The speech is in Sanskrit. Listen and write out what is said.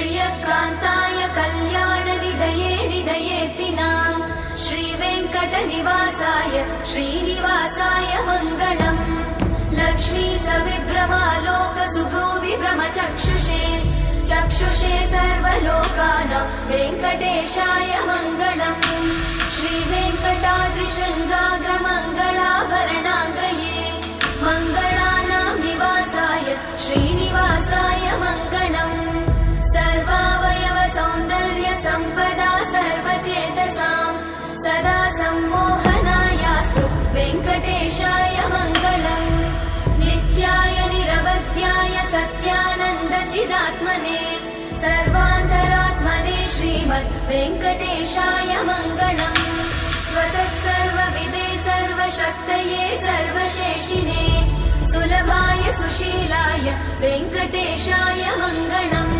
श्रियकान्ताय कल्याणनिधये निधयेतिनाम् श्रीवेङ्कटनिवासाय श्रीनिवासाय मङ्गलम् लक्ष्मी सविभ्रमालोक सुभ्रूविभ्रमचक्षुषे चक्षुषे सर्वलोकानां वेङ्कटेशाय मङ्गलम् श्रीवेङ्कटाद्रिशृङ्गाग्रमङ्गलाभरणाङ्गये मङ्गलानां निवासाय श्रीनिवासाय मङ्गलम् सर्वावयव सौन्दर्य सम्पदा सर्वचेतसां सदा सम्मोहनायास्तु वेङ्कटेशाय मङ्गलम् नित्याय निरवध्याय सत्यानन्दचिदात्मने सर्वान्तरात्मने श्रीमद् वेङ्कटेशाय मङ्गलम् स्वतः सर्वविदे सर्वशक्तये सर्वशेषिने सुलभाय सुशीलाय वेङ्कटेशाय मङ्गलम्।